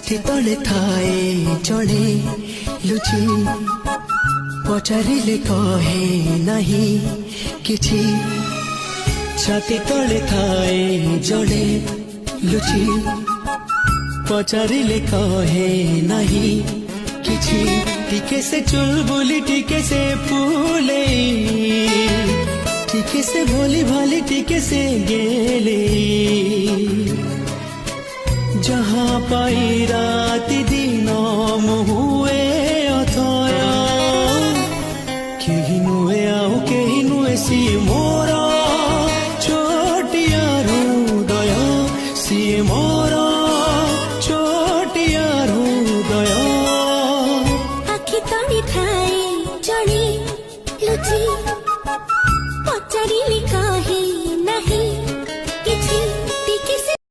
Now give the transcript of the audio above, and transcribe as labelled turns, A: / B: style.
A: छाती तले थाए जड़े लुचि पचारिले कहे नहीं किछि छाती तले थाए जड़े लुचि पचारिले कहे नहीं किछि टिके से चुलबुली टिके से फूले टिके से भोली भाली टिके से गेले जहाँ पाई